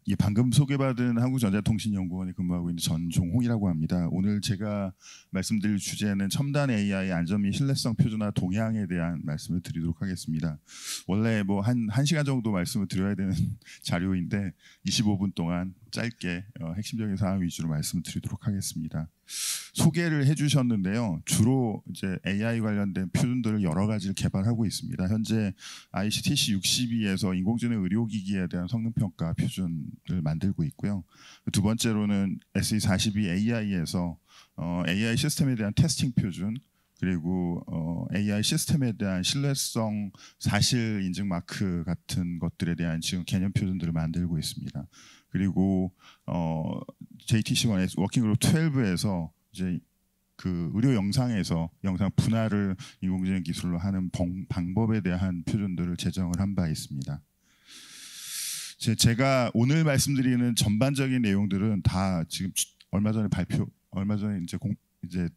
예, 방금 소개받은 한국전자통신연구원에 근무하고 있는 전종홍이라고 합니다. 오늘 제가 말씀드릴 주제는 첨단 AI 안전 및 신뢰성 표준화 동향에 대한 말씀을 드리도록 하겠습니다. 원래 뭐 한 시간 정도 말씀을 드려야 되는 자료인데 25분 동안 짧게 핵심적인 사항 위주로 말씀을 드리도록 하겠습니다. 소개를 해주셨는데요. 주로 이제 AI 관련된 표준들을 여러 가지를 개발하고 있습니다. 현재 ICTC 62에서 인공지능 의료기기에 대한 성능평가 표준을 만들고 있고요. 두 번째로는 SE42 AI에서 AI 시스템에 대한 테스팅 표준, 그리고 AI 시스템에 대한 신뢰성 사실 인증 마크 같은 것들에 대한 지금 개념 표준들을 만들고 있습니다. 그리고 JTC1 워킹그룹 12에서 이제 그 의료 영상에서 영상 분할을 인공지능 기술로 하는 방법에 대한 표준들을 제정을 한 바 있습니다. 제가 오늘 말씀드리는 전반적인 내용들은 다 지금 얼마 전에 이제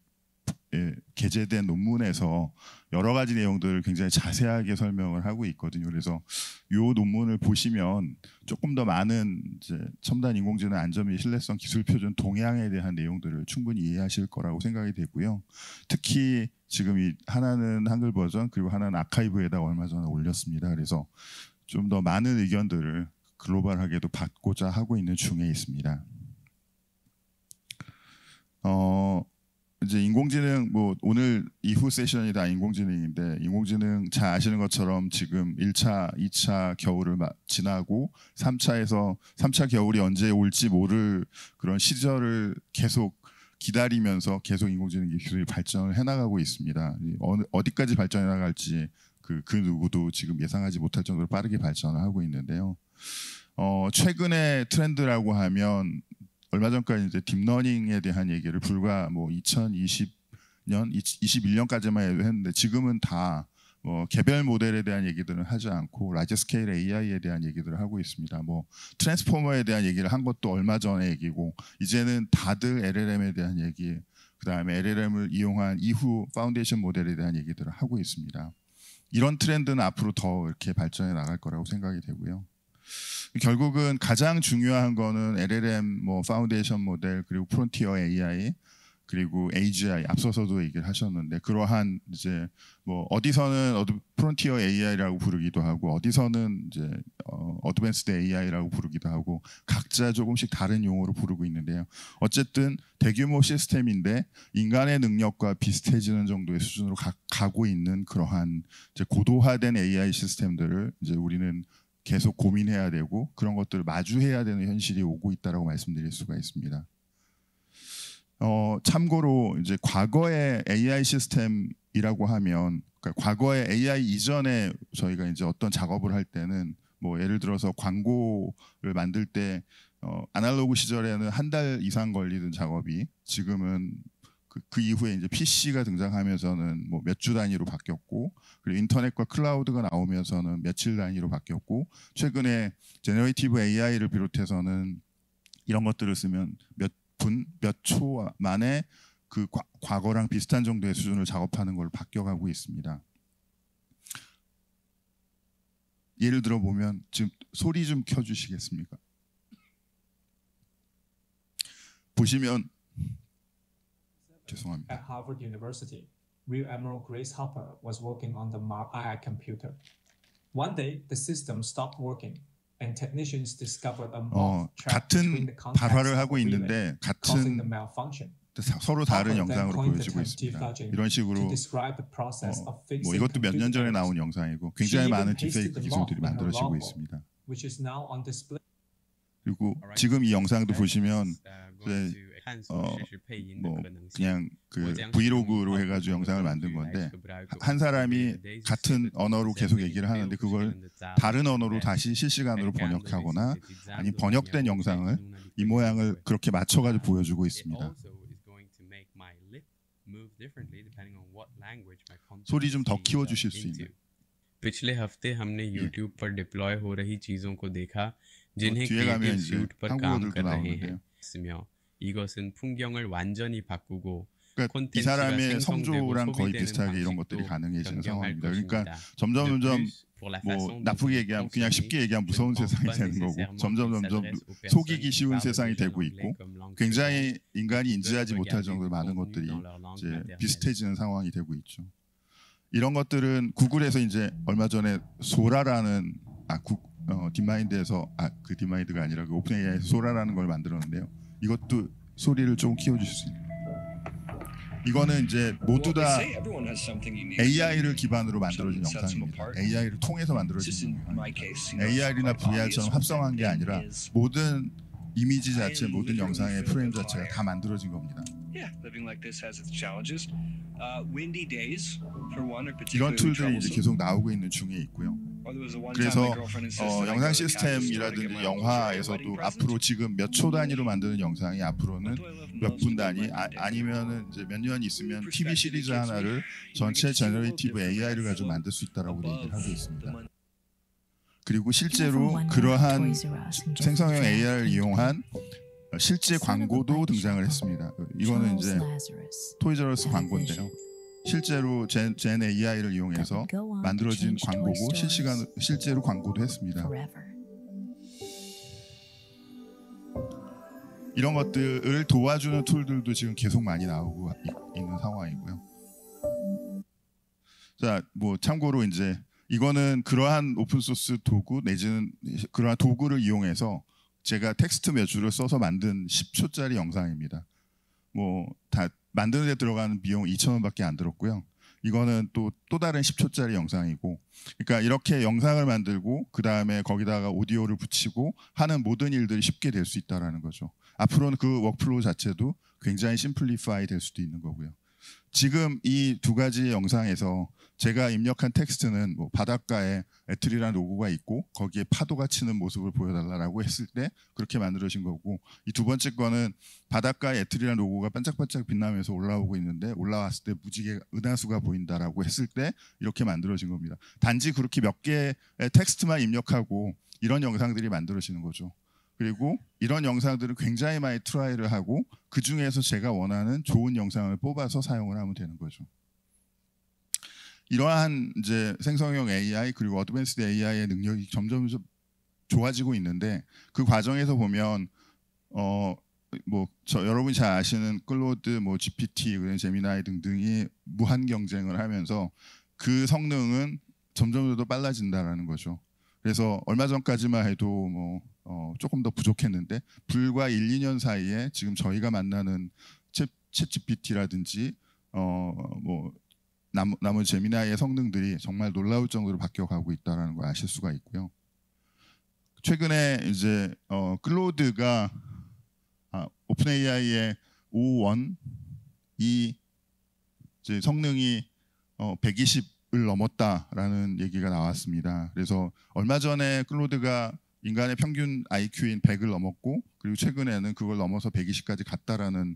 게재된 논문에서 여러 가지 내용들을 굉장히 자세하게 설명을 하고 있거든요. 그래서 이 논문을 보시면 조금 더 많은 이제 첨단 인공지능 안전 및 신뢰성 기술 표준 동향에 대한 내용들을 충분히 이해하실 거라고 생각이 되고요. 특히 지금 이 하나는 한글 버전 그리고 하나는 아카이브에다가 얼마 전에 올렸습니다. 그래서 좀 더 많은 의견들을 글로벌하게도 받고자 하고 있는 중에 있습니다. 이제 인공지능 뭐 오늘 이후 세션이 다 인공지능인데 인공지능 잘 아시는 것처럼 지금 1차, 2차 겨울을 지나고 3차 겨울이 언제 올지 모를 그런 시절을 계속 기다리면서 계속 인공지능 기술이 발전을 해나가고 있습니다. 어디까지 발전해 나갈지 그 누구도 지금 예상하지 못할 정도로 빠르게 발전을 하고 있는데요. 최근의 트렌드라고 하면 얼마 전까지 이제 딥러닝에 대한 얘기를 불과 뭐 2020년, 21년까지만 해도 했는데 지금은 다 개별 모델에 대한 얘기들은 하지 않고 라지 스케일 AI에 대한 얘기들을 하고 있습니다. 뭐 트랜스포머에 대한 얘기를 한 것도 얼마 전의 얘기고 이제는 다들 LLM에 대한 얘기, 그다음에 LLM을 이용한 이후 파운데이션 모델에 대한 얘기들을 하고 있습니다. 이런 트렌드는 앞으로 더 이렇게 발전해 나갈 거라고 생각이 되고요. 결국은 가장 중요한 거는 LLM, 뭐 파운데이션 모델, 그리고 프론티어 AI, 그리고 AGI 앞서서도 얘기를 하셨는데 그러한 이제 뭐 어디서는 프론티어 AI라고 부르기도 하고 어디서는 이제 어드밴스드 AI라고 부르기도 하고 각자 조금씩 다른 용어로 부르고 있는데요. 어쨌든 대규모 시스템인데 인간의 능력과 비슷해지는 정도의 수준으로 가고 있는 그러한 이제 고도화된 AI 시스템들을 이제 우리는 계속 고민해야 되고 그런 것들을 마주해야 되는 현실이 오고 있다라고 말씀드릴 수가 있습니다. 참고로 이제 과거의 AI 시스템이라고 하면 그러니까 과거의 AI 이전에 저희가 이제 어떤 작업을 할 때는 뭐 예를 들어서 광고를 만들 때 아날로그 시절에는 한 달 이상 걸리던 작업이 지금은 그 이후에 이제 PC가 등장하면서는 뭐 몇 주 단위로 바뀌었고 그리고 인터넷과 클라우드가 나오면서는 며칠 단위로 바뀌었고 최근에 제너레이티브 AI를 비롯해서는 이런 것들을 쓰면 몇 초 만에 그 과거랑 비슷한 정도의 수준을 작업하는 걸로 바뀌어가고 있습니다. 예를 들어 보면 지금 소리 좀 켜주시겠습니까? 보시면 죄송합니다. At Harvard University, Rear Admiral Grace Hopper was working on the Mark II computer. One day, the system stopped working, and technicians discovered a moth trapped between 같은 the contacts 발화를 of 하고 the 있는데 relay, causing the 같은 malfunction. 서로 다른 Hopper then 영상으로 coined the 보여지고 term 있습니다. defudging 이런 to 식으로 describe the process of 뭐 fixing 이것도 몇 년 computer 전에 errors. 나온 영상이고 She 굉장히 even 많은 pasted 딥페이크 the 기술들이 moth in her 만들어지고 logbook, 있습니다. which is now on display. 그리고 지금 이 영상도 보시면 이제 뭐 그냥 그 브이로그로 해가지고 영상을 만든 건데 한 사람이 같은 언어로 계속 얘기를 하는데 그걸 다른 언어로 다시 실시간으로 번역하거나 아니 번역된 영상을 이 모양을 그렇게 맞춰가지고 보여주고 있습니다. 소리 좀 더 키워주실 수 있나요? पिछले हफ्ते हमने YouTube पर डिप्लॉय हो रही चीजों को देखा जिन्हें 뒤에 가면 क्रिएटिव 이제 सूट पर काम 한국어들도 कर रहे 나오는데요. हैं. 이것은 풍경을 완전히 바꾸고 그러니까 이 콘텐츠가 사람의 생성되고 성조랑 거의 소비되는 비슷하게 이런 것들이 방식도 가능해지는 변경할 상황입니다. 그러니까 것입니다. 점점 De plus, pour la 뭐 façon dont 나쁘게 vous 얘기하면 그냥 fonctionnez, 쉽게 얘기하면 je ne 무서운 pense 세상이 pas 되는 거고 nécessairement 점점 qu'il 점점 s'adresse aux personnes 속이기 qui 쉬운 parlent 세상이 déjà 되고 l'anglais 있고 comme langue 굉장히 seconde, 인간이 qui 인지하지 veulent 못할 regarder 정도로 du 많은 contenu 것들이 dans leur langue 이제 maternelle. 비슷해지는 상황이 되고 있죠. 이런 것들은 구글에서 이제 얼마 전에 소라라는 딥마인드에서 그 딥마인드가 아니라 그 오픈 AI에서 소라라는 걸 만들었는데요. 이것도 소리를 조금 키워주실 수 있나요? 이거는 이제 모두 다 AI를 기반으로 만들어진 영상입니다. AI를 통해서 만들어진 영상입니다. AR이나 VR처럼 합성한 게 아니라 모든 이미지 자체, 모든 영상의 프레임 자체가 다 만들어진 겁니다. 이런 툴들이 이제 계속 나오고 있는 중에 있고요. 그래서 영상 시스템이라든지 영화에서도 앞으로 지금 몇 초 단위로 만드는 영상이 앞으로는 몇 분 단위 아니면은 이제 몇 년 있으면 TV 시리즈 하나를 전체 제너레이티브 AI를 가지고 만들 수 있다라고 얘기를 하고 있습니다. 그리고 실제로 그러한 생성형 AI를 이용한 실제 광고도 등장을 했습니다. 이거는 이제 토이저러스 광고인데요. 실제로 젠 AI를 이용해서 만들어진 광고고 실제로 광고도 했습니다. 이런 것들을 도와주는 툴들도 지금 계속 많이 나오고 있는 상황이고요. 자, 뭐 참고로 이제 이거는 그러한 오픈소스 도구 내지는 그러한 도구를 이용해서 제가 텍스트 몇 줄을 써서 만든 10초짜리 영상입니다. 뭐 다 만드는 데 들어가는 비용 2,000원밖에 안 들었고요. 이거는 또 다른 10초짜리 영상이고, 그러니까 이렇게 영상을 만들고 그 다음에 거기다가 오디오를 붙이고 하는 모든 일들이 쉽게 될 수 있다라는 거죠. 앞으로는 그 워크플로우 자체도 굉장히 심플리파이 될 수도 있는 거고요. 지금 이 두 가지 영상에서 제가 입력한 텍스트는 뭐 바닷가에 애틀이라는 로고가 있고 거기에 파도가 치는 모습을 보여달라고 했을 때 그렇게 만들어진 거고, 이 두 번째 거는 바닷가에 애틀이라는 로고가 반짝반짝 빛나면서 올라오고 있는데 올라왔을 때 무지개 은하수가 보인다라고 했을 때 이렇게 만들어진 겁니다. 단지 그렇게 몇 개의 텍스트만 입력하고 이런 영상들이 만들어지는 거죠. 그리고 이런 영상들을 굉장히 많이 트라이를 하고 그 중에서 제가 원하는 좋은 영상을 뽑아서 사용을 하면 되는 거죠. 이러한 이제 생성형 AI 그리고 어드밴스드 AI의 능력이 점점 좋아지고 있는데 그 과정에서 보면 여러분이 잘 아시는 클로드, 뭐 GPT, 제미나이 등등이 무한 경쟁을 하면서 그 성능은 점점 더 빨라진다라는 거죠. 그래서 얼마 전까지만 해도 조금 더 부족했는데 불과 1, 2년 사이에 지금 저희가 만나는 챗 GPT라든지 나머지 제미나이의 성능들이 정말 놀라울 정도로 바뀌어가고 있다라는 걸 아실 수가 있고요. 최근에 이제 클로드가 오픈 AI의 O1 이 이제 성능이 120을 넘었다라는 얘기가 나왔습니다. 그래서 얼마 전에 클로드가 인간의 평균 IQ인 100을 넘었고 그리고 최근에는 그걸 넘어서 120까지 갔다라는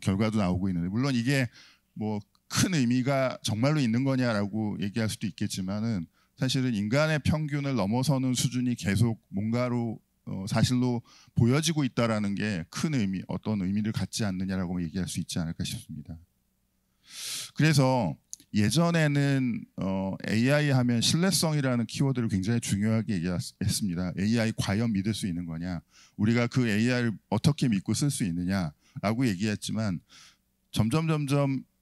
결과도 나오고 있는데, 물론 이게 뭐 큰 의미가 정말로 있는 거냐라고 얘기할 수도 있겠지만은 사실은 인간의 평균을 넘어서는 수준이 계속 뭔가로 사실로 보여지고 있다라는 게 큰 의미, 어떤 의미를 갖지 않느냐라고 얘기할 수 있지 않을까 싶습니다. 그래서 예전에는 AI 하면 신뢰성이라는 키워드를 굉장히 중요하게 얘기했습니다. AI 과연 믿을 수 있는 거냐, 우리가 그 AI를 어떻게 믿고 쓸 수 있느냐라고 얘기했지만 점점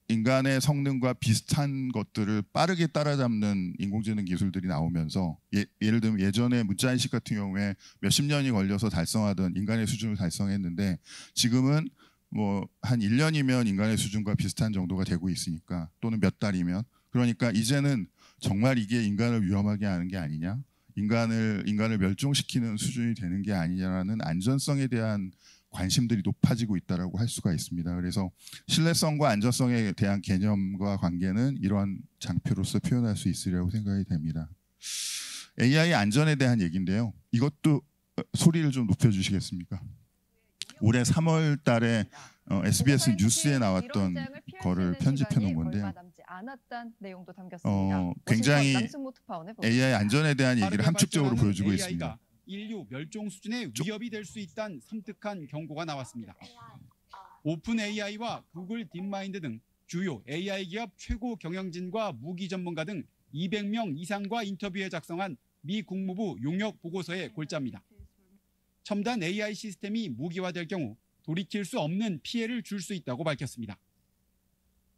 인간의 성능과 비슷한 것들을 빠르게 따라잡는 인공지능 기술들이 나오면서 예를 들면 예전에 문자인식 같은 경우에 몇십 년이 걸려서 달성하던 인간의 수준을 달성했는데 지금은 뭐 한 1년이면 인간의 수준과 비슷한 정도가 되고 있으니까, 또는 몇 달이면, 그러니까 이제는 정말 이게 인간을 위험하게 하는 게 아니냐, 인간을 멸종시키는 수준이 되는 게 아니냐라는 안전성에 대한 관심들이 높아지고 있다라고 할 수가 있습니다. 그래서 신뢰성과 안전성에 대한 개념과 관계는 이러한 장표로서 표현할 수 있으리라고 생각이 됩니다. AI 안전에 대한 얘기인데요. 이것도 소리를 좀 높여주시겠습니까? 올해 3월 달에 SBS 뉴스에 나왔던 거를 편집해 놓은 건데요. 굉장히 AI 안전에 대한 얘기를 함축적으로 보여주고 있습니다. 인류 멸종 수준의 위협이 될 수 있다는 섬뜩한 경고가 나왔습니다. 오픈 AI와 구글 딥마인드 등 주요 AI 기업 최고 경영진과 무기 전문가 등 200명 이상과 인터뷰에 작성한 미 국무부 용역 보고서의 골자입니다. 첨단 AI 시스템이 무기화될 경우 돌이킬 수 없는 피해를 줄 수 있다고 밝혔습니다.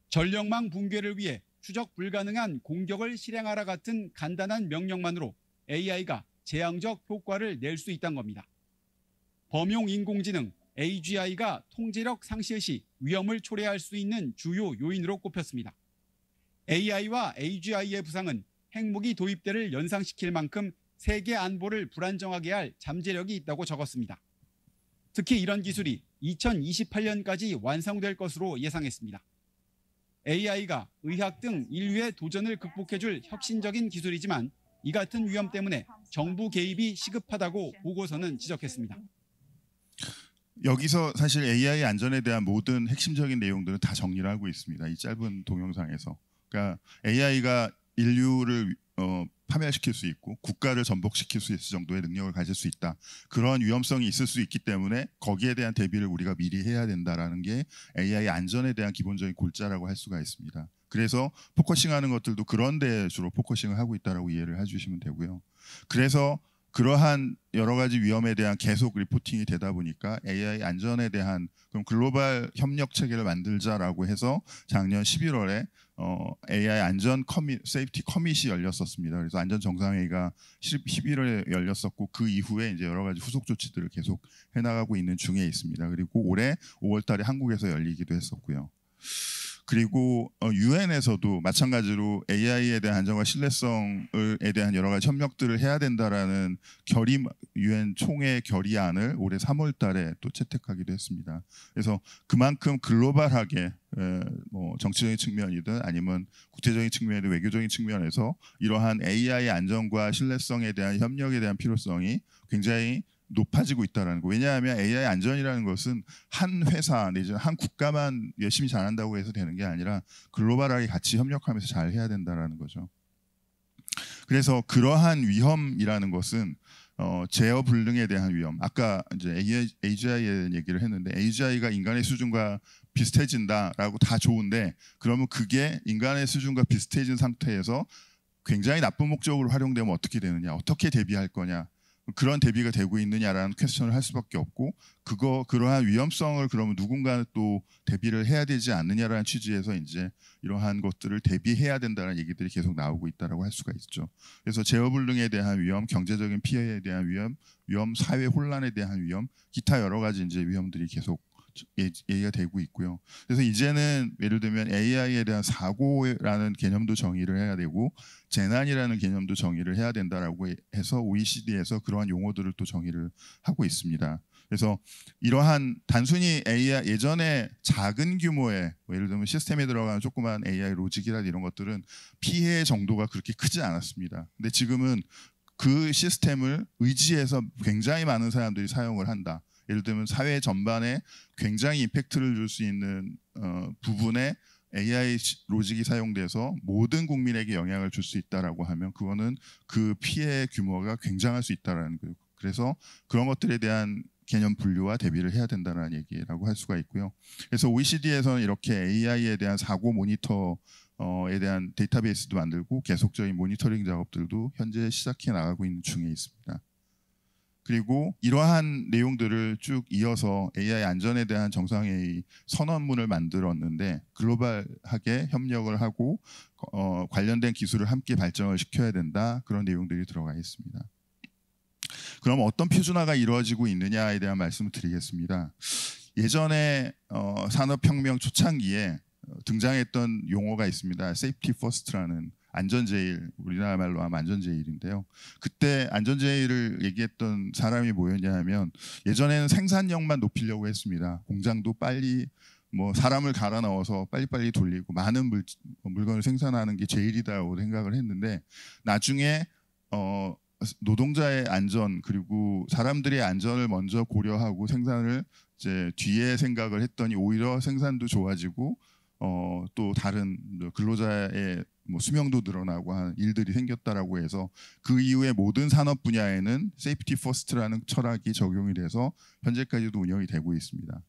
전력망 붕괴를 위해 추적 불가능한 공격을 실행하라 같은 간단한 명령만으로 AI가 재앙적 효과를 낼 수 있다는 겁니다. 범용 인공지능 AGI가 통제력 상실 시 위험을 초래할 수 있는 주요 요인으로 꼽혔습니다. AI와 AGI의 부상은 핵무기 도입대를 연상시킬 만큼 세계 안보를 불안정하게 할 잠재력이 있다고 적었습니다. 특히 이런 기술이 2028년까지 완성될 것으로 예상했습니다. AI가 의학 등 인류의 도전을 극복해줄 혁신적인 기술이지만 이 같은 위험 때문에 정부 개입이 시급하다고 보고서는 지적했습니다. 여기서 사실 AI 안전에 대한 모든 핵심적인 내용들은 다 정리를 하고 있습니다. 이 짧은 동영상에서. 그러니까 AI가 인류를 파멸시킬 수 있고 국가를 전복시킬 수 있을 정도의 능력을 가질 수 있다. 그런 위험성이 있을 수 있기 때문에 거기에 대한 대비를 우리가 미리 해야 된다라는 게 AI 안전에 대한 기본적인 골자라고 할 수가 있습니다. 그래서 포커싱하는 것들도 그런 데 주로 포커싱을 하고 있다라고 이해를 해주시면 되고요. 그래서 그러한 여러 가지 위험에 대한 계속 리포팅이 되다 보니까 AI 안전에 대한 그럼 글로벌 협력 체계를 만들자라고 해서 작년 11월에 AI 안전 세이프티 커밋이 열렸었습니다. 그래서 안전 정상회의가 11월에 열렸었고 그 이후에 이제 여러 가지 후속 조치들을 계속 해나가고 있는 중에 있습니다. 그리고 올해 5월달에 한국에서 열리기도 했었고요. 그리고 유엔에서도 마찬가지로 AI에 대한 안전과 신뢰성에 대한 여러 가지 협력들을 해야 된다라는 유엔 총회 결의안을 올해 3월달에 또 채택하기도 했습니다. 그래서 그만큼 글로벌하게 뭐 정치적인 측면이든 아니면 국제적인 측면이든 외교적인 측면에서 이러한 AI 안전과 신뢰성에 대한 협력에 대한 필요성이 굉장히 높아지고 있다는 거. 왜냐하면 AI 안전이라는 것은 한 회사 내지는 한 국가만 열심히 잘한다고 해서 되는 게 아니라 글로벌하게 같이 협력하면서 잘 해야 된다는 거죠. 그래서 그러한 위험이라는 것은 제어 불능에 대한 위험. 아까 이제 AGI에 대한 얘기를 했는데 AGI가 인간의 수준과 비슷해진다라고 다 좋은데 그러면 그게 인간의 수준과 비슷해진 상태에서 굉장히 나쁜 목적으로 활용되면 어떻게 되느냐, 어떻게 대비할 거냐. 그런 대비가 되고 있느냐라는 퀘스천을 할 수밖에 없고 그러한 위험성을 그러면 누군가 또 대비를 해야 되지 않느냐라는 취지에서 이제 이러한 것들을 대비해야 된다는 얘기들이 계속 나오고 있다라고 할 수가 있죠. 그래서 제어불능에 대한 위험, 경제적인 피해에 대한 위험, 사회 혼란에 대한 위험, 기타 여러 가지 이제 위험들이 계속 얘기가 되고 있고요. 그래서 이제는 예를 들면 AI에 대한 사고라는 개념도 정의를 해야 되고 재난이라는 개념도 정의를 해야 된다라고 해서 OECD에서 그러한 용어들을 또 정의를 하고 있습니다. 그래서 이러한 단순히 AI 예전에 작은 규모의 예를 들면 시스템에 들어가는 조그만 AI 로직이라든지 이런 것들은 피해 정도가 그렇게 크지 않았습니다. 근데 지금은 그 시스템을 의지해서 굉장히 많은 사람들이 사용을 한다. 예를 들면 사회 전반에 굉장히 임팩트를 줄 수 있는 부분에 AI 로직이 사용돼서 모든 국민에게 영향을 줄 수 있다라고 하면 그거는 그 피해 규모가 굉장할 수 있다라는 거예요. 그래서 그런 것들에 대한 개념 분류와 대비를 해야 된다는 얘기라고 할 수가 있고요. 그래서 OECD에서는 이렇게 AI에 대한 사고 모니터에 대한 데이터베이스도 만들고 계속적인 모니터링 작업들도 현재 시작해 나가고 있는 중에 있습니다. 그리고 이러한 내용들을 쭉 이어서 AI 안전에 대한 정상회의 선언문을 만들었는데 글로벌하게 협력을 하고 관련된 기술을 함께 발전을 시켜야 된다. 그런 내용들이 들어가 있습니다. 그럼 어떤 표준화가 이루어지고 있느냐에 대한 말씀을 드리겠습니다. 예전에 산업혁명 초창기에 등장했던 용어가 있습니다. 세이프티 퍼스트라는 안전제일, 우리나라 말로 하면 안전제일인데요. 그때 안전제일을 얘기했던 사람이 뭐였냐 하면 예전에는 생산력만 높이려고 했습니다. 공장도 빨리 뭐 사람을 갈아 넣어서 빨리빨리 돌리고 많은 물건을 생산하는 게 제일이다고 생각을 했는데 나중에 노동자의 안전 그리고 사람들의 안전을 먼저 고려하고 생산을 이제 뒤에 생각을 했더니 오히려 생산도 좋아지고 또 다른 근로자의 뭐 수명도 늘어나고 한 일들이 생겼다라고 해서 그 이후에 모든 산업 분야에는 세이프티 퍼스트라는 철학이 적용이 돼서 현재까지도 운영이 되고 있습니다.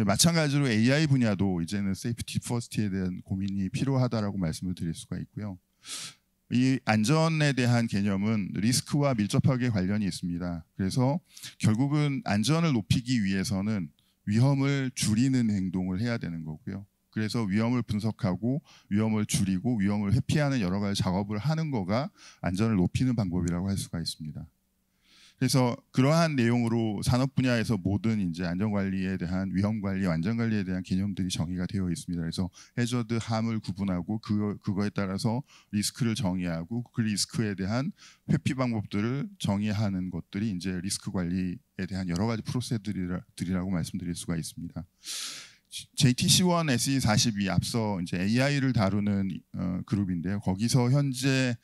마찬가지로 AI 분야도 이제는 세이프티 퍼스트에 대한 고민이 필요하다라고 말씀을 드릴 수가 있고요. 이 안전에 대한 개념은 리스크와 밀접하게 관련이 있습니다. 그래서 결국은 안전을 높이기 위해서는 위험을 줄이는 행동을 해야 되는 거고요. 그래서 위험을 분석하고 위험을 줄이고 위험을 회피하는 여러 가지 작업을 하는 거가 안전을 높이는 방법이라고 할 수가 있습니다. 그래서 그러한 내용으로 산업 분야에서 모든 이제 안전관리에 대한 위험관리, 안전관리에 대한 개념들이 정의가 되어 있습니다. 그래서 해저드, 함을 구분하고 그거에 따라서 리스크를 정의하고 그 리스크에 대한 회피 방법들을 정의하는 것들이 이제 리스크 관리에 대한 여러 가지 프로세스들이라고 말씀드릴 수가 있습니다. JTC1 SE42 앞서 이제 AI를 다루는 그룹인데요. 거기서 현재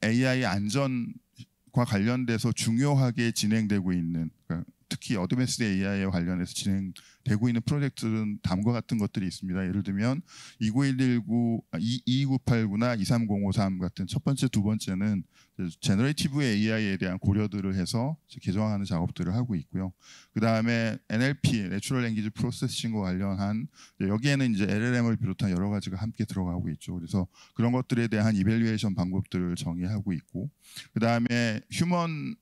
AI 안전과 관련돼서 중요하게 진행되고 있는 특히 어드밴스드 AI에 관련해서 진행되고 있는 프로젝트는 다음과 같은 것들이 있습니다. 예를 들면 2298구나 23053 같은 첫 번째, 두 번째는 제너레이티브 AI에 대한 고려들을 해서 개정하는 작업들을 하고 있고요. 그 다음에 NLP, 내추럴 랭귀지 프로세싱과 관련한 여기에는 이제 LLM을 비롯한 여러 가지가 함께 들어가고 있죠. 그래서 그런 것들에 대한 이밸류에이션 방법들을 정의하고 있고, 그 다음에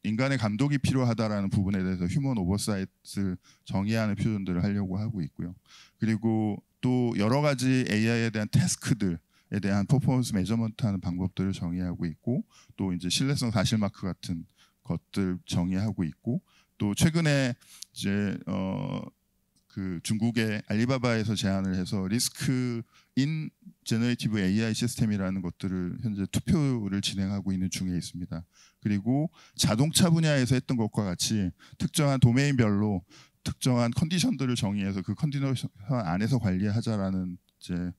인간의 감독이 필요하다라는 부분에 대해서 휴먼 오버사이트를 정의하는 표현들을 하려고 하고 있고요. 그리고 또 여러 가지 AI에 대한 태스크들에 대한 퍼포먼스 매저먼트하는 방법들을 정의하고 있고, 또 이제 신뢰성 사실 마크 같은 것들 정의하고 있고, 또 최근에 이제 그 중국의 알리바바에서 제안을 해서 리스크 인 제너레이티브 AI 시스템이라는 것들을 현재 투표를 진행하고 있는 중에 있습니다. 그리고 자동차 분야에서 했던 것과 같이 특정한 도메인별로 특정한 컨디션들을 정의해서 그 컨디션 안에서 관리하자라는 이제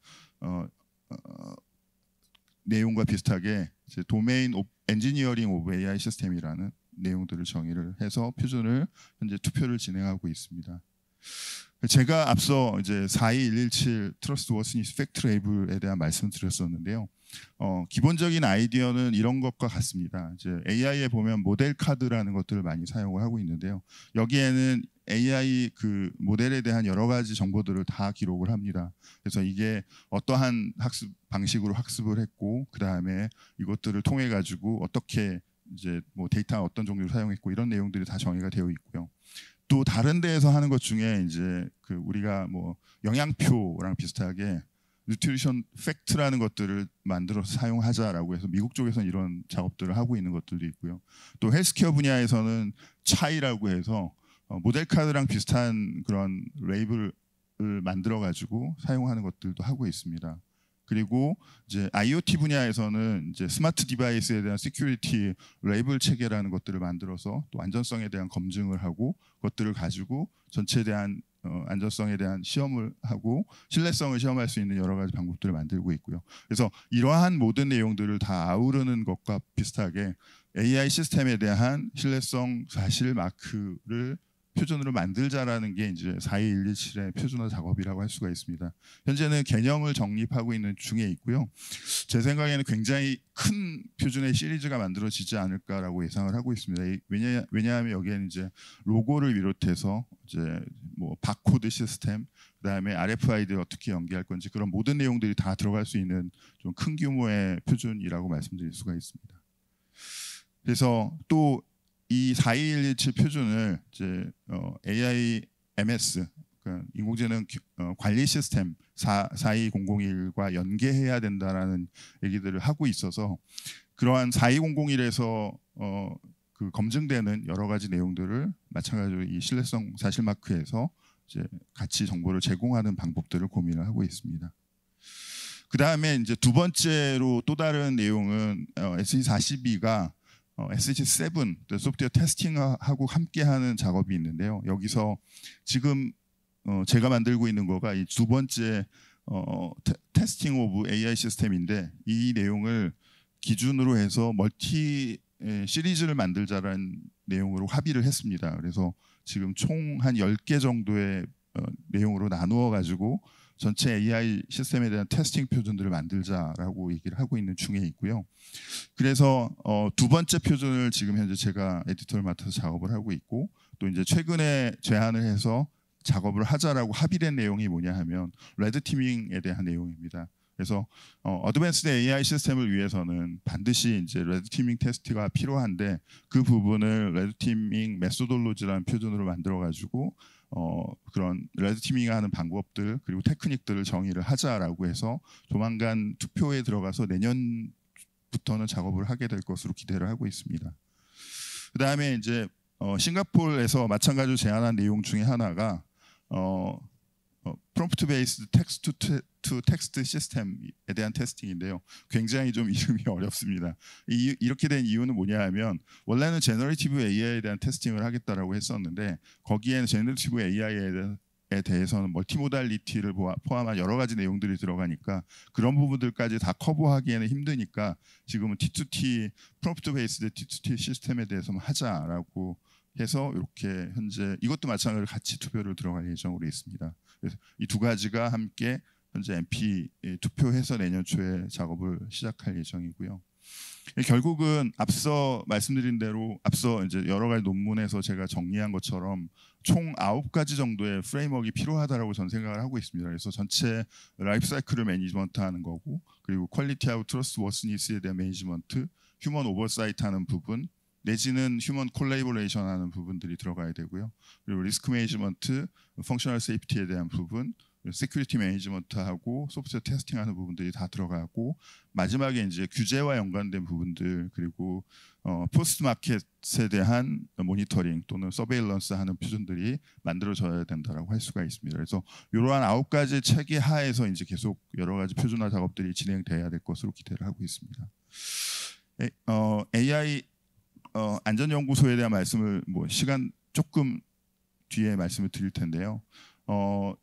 내용과 비슷하게 이제 도메인 엔지니어링 오브 AI 시스템이라는 내용들을 정의를 해서 표준을 현재 투표를 진행하고 있습니다. 제가 앞서 이제 42117 트러스트워시니스 팩트 레이블에 대한 말씀을 드렸었는데요. 기본적인 아이디어는 이런 것과 같습니다. 이제 AI에 보면 모델 카드라는 것들을 많이 사용을 하고 있는데요. 여기에는 AI 그 모델에 대한 여러 가지 정보들을 다 기록을 합니다. 그래서 이게 어떠한 학습 방식으로 학습을 했고, 그 다음에 이것들을 통해 가지고 어떻게 이제 뭐 데이터 어떤 종류를 사용했고 이런 내용들이 다 정의가 되어 있고요. 또 다른 데에서 하는 것 중에 이제 그 우리가 뭐 영양표랑 비슷하게 뉴트리션 팩트라는 것들을 만들어서 사용하자라고 해서 미국 쪽에서는 이런 작업들을 하고 있는 것들도 있고요. 또 헬스케어 분야에서는 차이라고 해서 모델 카드랑 비슷한 그런 레이블을 만들어 가지고 사용하는 것들도 하고 있습니다. 그리고 이제 IoT 분야에서는 이제 스마트 디바이스에 대한 시큐리티 레이블 체계라는 것들을 만들어서 또 안전성에 대한 검증을 하고 그것들을 가지고 전체에 대한 안전성에 대한 시험을 하고 신뢰성을 시험할 수 있는 여러 가지 방법들을 만들고 있고요. 그래서 이러한 모든 내용들을 다 아우르는 것과 비슷하게 AI 시스템에 대한 신뢰성 사실 마크를 표준으로 만들자라는 게 이제 42117의 표준화 작업이라고 할 수가 있습니다. 현재는 개념을 정립하고 있는 중에 있고요. 제 생각에는 굉장히 큰 표준의 시리즈가 만들어지지 않을까라고 예상을 하고 있습니다. 왜냐하면 여기에는 이제 로고를 비롯해서 이제 뭐 바코드 시스템, 그다음에 RFID 어떻게 연계할 건지 그런 모든 내용들이 다 들어갈 수 있는 좀 큰 규모의 표준이라고 말씀드릴 수가 있습니다. 그래서 또 이 42117 표준을 이제 AIMS, 그러니까 인공지능 관리 시스템 42001과 연계해야 된다라는 얘기들을 하고 있어서 그러한 42001에서 그 검증되는 여러 가지 내용들을 마찬가지로 이 신뢰성 사실 마크에서 이제 같이 정보를 제공하는 방법들을 고민을 하고 있습니다. 그 다음에 이제 두 번째로 또 다른 내용은 SE42가 SG7 소프트웨어 테스팅하고 함께하는 작업이 있는데요. 여기서 지금 제가 만들고 있는 거가 이 두 번째 테스팅 오브 AI 시스템인데 이 내용을 기준으로 해서 멀티 시리즈를 만들자라는 내용으로 합의를 했습니다. 그래서 지금 총 한 10개 정도의 내용으로 나누어 가지고 전체 AI 시스템에 대한 테스팅 표준들을 만들자라고 얘기를 하고 있는 중에 있고요. 그래서 두 번째 표준을 지금 현재 제가 에디터를 맡아서 작업을 하고 있고, 또 이제 최근에 제안을 해서 작업을 하자라고 합의된 내용이 뭐냐 하면 레드 티밍에 대한 내용입니다. 그래서 어드밴스드 AI 시스템을 위해서는 반드시 이제 레드 티밍 테스트가 필요한데, 그 부분을 레드 티밍 메소돌로지라는 표준으로 만들어 가지고 그런 레드 티밍하는 방법들 그리고 테크닉들을 정의를 하자라고 해서 조만간 투표에 들어가서 내년부터는 작업을 하게 될 것으로 기대를 하고 있습니다. 그 다음에 이제 싱가포르에서 마찬가지로 제안한 내용 중에 하나가 프롬프트 베이스드 텍스트 투 텍스트 시스템에 대한 테스팅인데요. 굉장히 좀 이름이 어렵습니다. 이렇게 된 이유는 뭐냐 하면, 원래는 제너레이티브 AI에 대한 테스팅을 하겠다라고 했었는데, 거기에는 제너레이티브 AI에 대해서는 멀티모달리티를 포함한 여러 가지 내용들이 들어가니까 그런 부분들까지 다 커버하기에는 힘드니까 지금은 T2T 프롬프트 베이스드 T2T 시스템에 대해서만 하자라고 해서 이렇게 현재 이것도 마찬가지로 같이 투표를 들어갈 예정으로 있습니다. 그래서 이 두 가지가 함께 현재 MP 투표해서 내년 초에 작업을 시작할 예정이고요. 결국은 앞서 말씀드린 대로 앞서 이제 여러 가지 논문에서 제가 정리한 것처럼 총 9가지 정도의 프레임워크가 필요하다라고 저는 생각을 하고 있습니다. 그래서 전체 라이프 사이클을 매니지먼트하는 거고, 그리고 퀄리티하고 트러스트 워스니스에 대한 매니지먼트, 휴먼 오버사이트 하는 부분, 내지는 휴먼 콜레이보레이션 하는 부분들이 들어가야 되고요. 그리고 리스크 매니지먼트, 펑셔널 세이프티에 대한 부분, 세큐리티 매니지먼트하고 소프트웨어 테스팅하는 부분들이 다 들어가고, 마지막에 이제 규제와 연관된 부분들, 그리고 포스트 마켓에 대한 모니터링 또는 서베일런스 하는 표준들이 만들어져야 된다라고 할 수가 있습니다. 그래서 이러한 9가지 체계 하에서 이제 계속 여러 가지 표준화 작업들이 진행돼야 될 것으로 기대를 하고 있습니다. AI 안전연구소에 대한 말씀을 시간 조금 뒤에 말씀을 드릴 텐데요.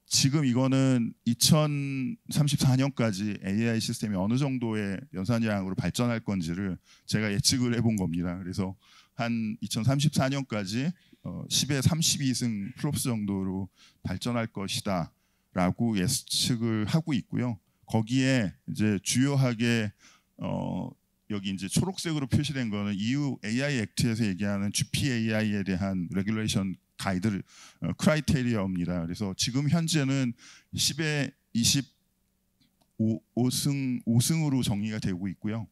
지금 이거는 2034년까지 AI 시스템이 어느 정도의 연산량으로 발전할 건지를 제가 예측을 해본 겁니다. 그래서 한 2034년까지 10의 32승 플롭스 정도로 발전할 것이다라고 예측을 하고 있고요. 거기에 이제 주요하게 여기 이제 초록색으로 표시된 거는 EU AI 액트에서 얘기하는 GPAI에 대한 레귤레이션 가이드 크라이테리어입니다. 그래서 지금 현재는 10에 25승으로 정의가 되고 있고요.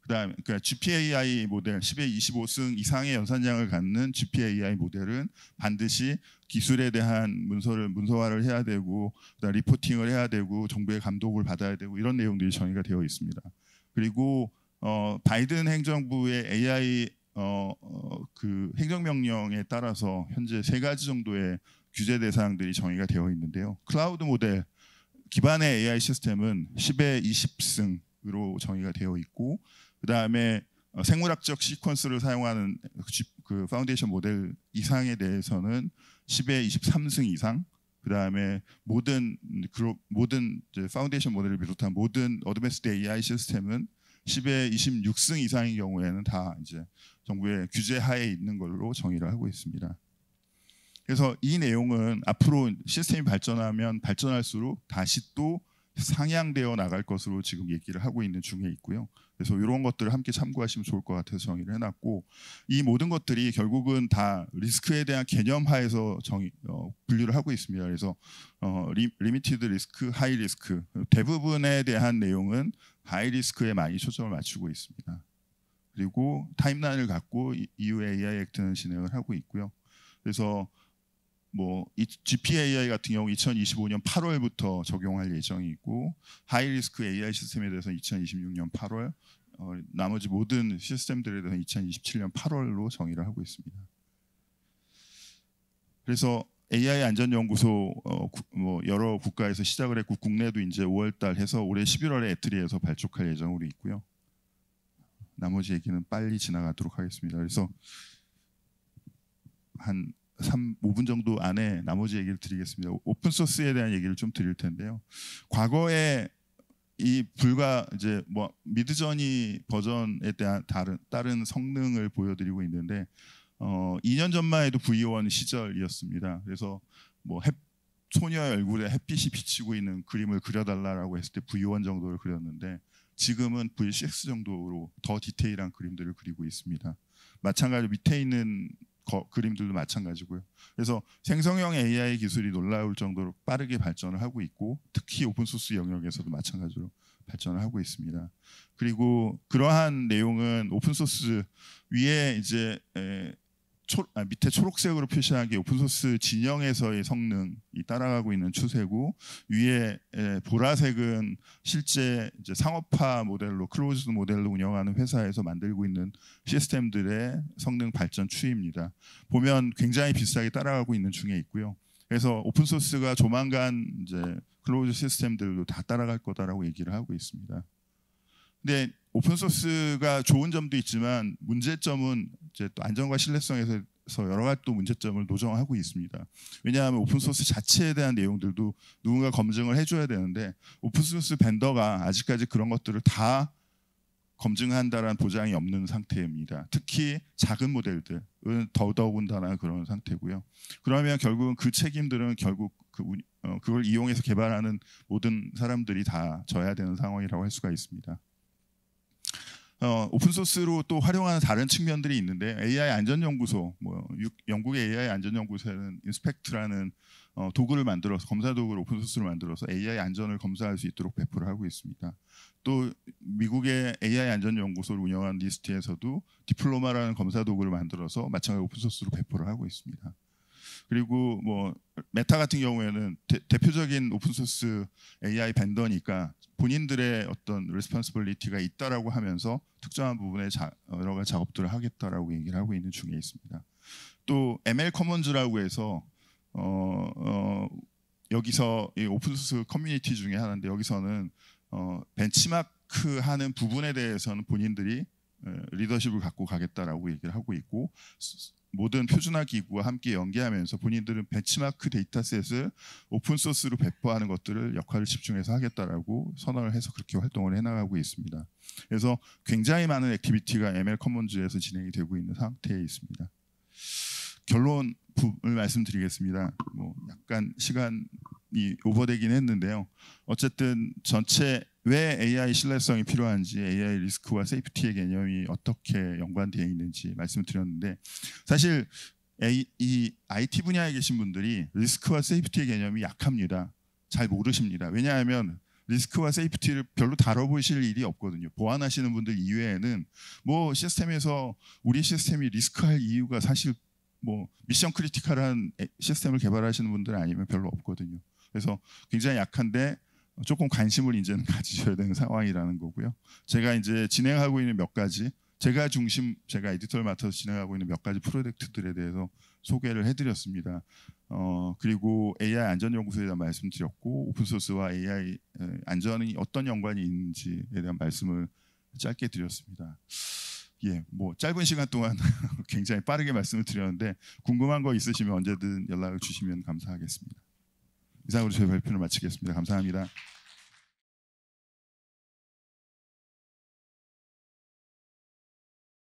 그다음에 그러니까 GPAI 모델 10에 25승 이상의 연산량을 갖는 GPAI 모델은 반드시 기술에 대한 문서화를 해야 되고, 그다음 리포팅을 해야 되고, 정부의 감독을 받아야 되고, 이런 내용들이 정의가 되어 있습니다. 그리고 바이든 행정부의 AI 그 행정명령에 따라서 현재 3가지 정도의 규제 대상들이 정의가 되어 있는데요. 클라우드 모델 기반의 AI 시스템은 10에 20승으로 정의가 되어 있고, 그 다음에 생물학적 시퀀스를 사용하는 그 파운데이션 모델 이상에 대해서는 10에 23승 이상, 그 다음에 모든 이제 파운데이션 모델을 비롯한 모든 어드밴스드 AI 시스템은 10에 26승 이상인 경우에는 다 이제 정부의 규제 하에 있는 걸로 정의를 하고 있습니다. 그래서 이 내용은 앞으로 시스템이 발전하면 발전할수록 다시 또 상향되어 나갈 것으로 지금 얘기를 하고 있는 중에 있고요. 그래서 이런 것들을 함께 참고하시면 좋을 것 같아서 정의를 해놨고, 이 모든 것들이 결국은 다 리스크에 대한 개념하에서 분류를 하고 있습니다. 그래서 리미티드 리스크, 하이 리스크, 대부분에 대한 내용은 하이 리스크에 많이 초점을 맞추고 있습니다. 그리고 타임라인을 갖고 EU AI 액트는 진행을 하고 있고요. 그래서 이 GPAI 같은 경우 2025년 8월부터 적용할 예정이 있고, 하이 리스크 AI 시스템에 대해서 2026년 8월, 나머지 모든 시스템들에 대해서 2027년 8월로 정의를 하고 있습니다. 그래서 AI 안전연구소 여러 국가에서 시작을 했고, 국내도 이제 5월달 해서 올해 11월에 애트리에서 발족할 예정으로 있고요. 나머지 얘기는 빨리 지나가도록 하겠습니다. 그래서 한 5분 정도 안에 나머지 얘기를 드리겠습니다. 오픈 소스에 대한 얘기를 좀 드릴 텐데요. 과거에 이 불과 이제 미드저니 버전에 대한 다른 성능을 보여드리고 있는데, 2년 전만 해도 V1 시절이었습니다. 그래서 소녀의 얼굴에 햇빛이 비치고 있는 그림을 그려달라고 했을 때 V1 정도를 그렸는데 지금은 V6 정도로 더 디테일한 그림들을 그리고 있습니다. 마찬가지로 밑에 있는 그림들도 마찬가지고요. 그래서 생성형 AI 기술이 놀라울 정도로 빠르게 발전을 하고 있고 특히 오픈소스 영역에서도 마찬가지로 발전을 하고 있습니다. 그리고 그러한 내용은 오픈소스 위에 이제 밑에 초록색으로 표시한 게 오픈소스 진영에서의 성능이 따라가고 있는 추세고 위에 보라색은 실제 이제 상업화 모델로 클로즈드 모델로 운영하는 회사에서 만들고 있는 시스템들의 성능 발전 추이입니다. 보면 굉장히 비슷하게 따라가고 있는 중에 있고요. 그래서 오픈소스가 조만간 이제 클로즈 시스템들도 다 따라갈 거다라고 얘기를 하고 있습니다. 근데 오픈소스가 좋은 점도 있지만 문제점은 이제 또 안전과 신뢰성에서 여러 가지 또 문제점을 노정하고 있습니다. 왜냐하면 오픈소스 자체에 대한 내용들도 누군가 검증을 해줘야 되는데 오픈소스 벤더가 아직까지 그런 것들을 다 검증한다라는 보장이 없는 상태입니다. 특히 작은 모델들은 더더군다나 그런 상태고요. 그러면 결국은 그 책임들은 결국 그걸 이용해서 개발하는 모든 사람들이 다 져야 되는 상황이라고 할 수가 있습니다. 오픈소스로 또 활용하는 다른 측면들이 있는데 AI 안전연구소, 영국의 AI 안전연구소는 인스펙트라는 도구를 만들어서 검사 도구를 오픈소스로 만들어서 AI 안전을 검사할 수 있도록 배포를 하고 있습니다. 또 미국의 AI 안전연구소를 운영하는 리스트에서도 디플로마라는 검사 도구를 만들어서 마찬가지로 오픈소스로 배포를 하고 있습니다. 그리고 메타 같은 경우에는 대표적인 오픈소스 AI 벤더니까 본인들의 어떤 리스폰시빌리티가 있다라고 하면서 특정한 부분에 여러 가지 작업들을 하겠다라고 얘기를 하고 있는 중에 있습니다. 또 ML 커먼즈라고 해서 여기서 이 오픈소스 커뮤니티 중에 하나인데 여기서는 벤치마크 하는 부분에 대해서는 본인들이 리더십을 갖고 가겠다라고 얘기를 하고 있고 모든 표준화 기구와 함께 연계하면서 본인들은 벤치마크 데이터셋을 오픈소스로 배포하는 것들을 역할을 집중해서 하겠다라고 선언을 해서 그렇게 활동을 해나가고 있습니다. 그래서 굉장히 많은 액티비티가 ML 커먼즈에서 진행이 되고 있는 상태에 있습니다. 결론을 말씀드리겠습니다. 약간 시간이 오버되긴 했는데요. 어쨌든 전체 왜 AI 신뢰성이 필요한지 AI 리스크와 세이프티의 개념이 어떻게 연관되어 있는지 말씀을 드렸는데 사실 이 IT 분야에 계신 분들이 리스크와 세이프티의 개념이 약합니다. 잘 모르십니다. 왜냐하면 리스크와 세이프티를 별로 다뤄보실 일이 없거든요. 보안하시는 분들 이외에는 시스템에서 우리 시스템이 리스크할 이유가 사실 미션 크리티컬한 시스템을 개발하시는 분들 아니면 별로 없거든요. 그래서 굉장히 약한데 조금 관심을 이제는 가지셔야 되는 상황이라는 거고요. 제가 이제 진행하고 있는 몇 가지 제가 에디터를 맡아서 진행하고 있는 몇 가지 프로젝트들에 대해서 소개를 해드렸습니다. 그리고 AI 안전연구소에 대한 말씀드렸고 오픈소스와 AI 안전이 어떤 연관이 있는지에 대한 말씀을 짧게 드렸습니다. 짧은 시간 동안 굉장히 빠르게 말씀을 드렸는데 궁금한 거 있으시면 언제든 연락을 주시면 감사하겠습니다. 이상으로 저희 발표를 마치겠습니다. 감사합니다.